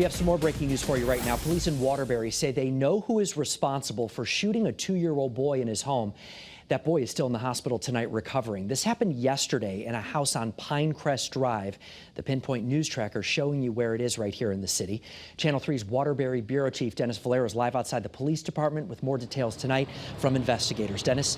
We have some more breaking news for you right now. Police in Waterbury say they know who is responsible for shooting a 2-year-old boy in his home. That boy is still in the hospital tonight recovering. This happened yesterday in a house on Pinecrest Drive. The Pinpoint News Tracker showing you where it is right here in the city. Channel 3's Waterbury Bureau Chief Dennis Valero is live outside the police department with more details tonight from investigators. Dennis?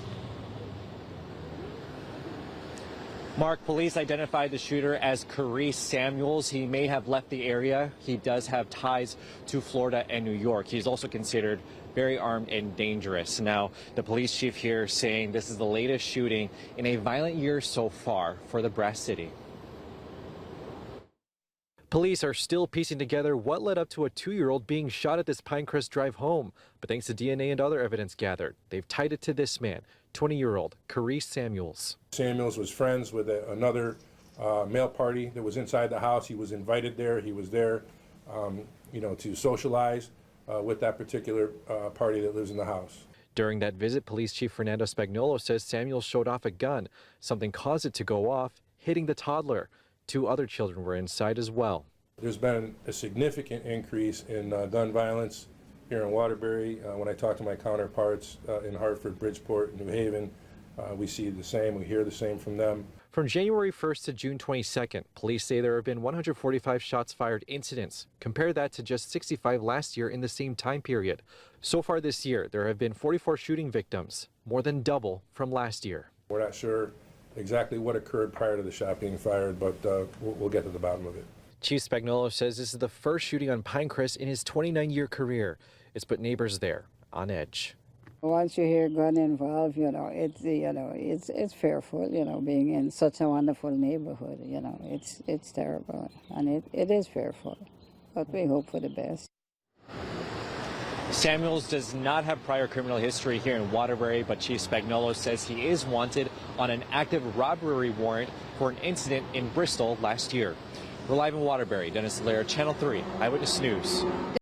Mark, police identified the shooter as Carice Samuels. He may have left the area. He does have ties to Florida and New York. He's also considered very armed and dangerous. Now, the police chief here saying this is the latest shooting in a violent year so far for the Brass City. Police are still piecing together what led up to a 2-year-old being shot at this Pinecrest Drive home. But thanks to DNA and other evidence gathered, they've tied it to this man, 20-year-old Carice Samuels. Samuels was friends with another male party that was inside the house. He was invited there. He was there, to socialize with that particular party that lives in the house. During that visit, Police Chief Fernando Spagnolo says Samuels showed off a gun. Something caused it to go off, hitting the toddler. 2 other children were inside as well. There's been a significant increase in gun violence here in Waterbury. When I talk to my counterparts in Hartford, Bridgeport, New Haven, we see the same, we hear the same from them. From January 1st to June 22nd, police say there have been 145 shots fired incidents. Compare that to just 65 last year in the same time period. So far this year, there have been 44 shooting victims, more than double from last year. We're not sure exactly what occurred prior to the shot being fired, but we'll get to the bottom of it. Chief Spagnolo says this is the first shooting on Pinecrest in his 29-year career. It's put neighbors there on edge. Once you hear gun involved, it's fearful, being in such a wonderful neighborhood, it's terrible, and it is fearful, but we hope for the best. Samuels does not have prior criminal history here in Waterbury, but Chief Spagnolo says he is wanted on an active robbery warrant for an incident in Bristol last year. We're live in Waterbury. Dennis Valero, Channel 3 Eyewitness News.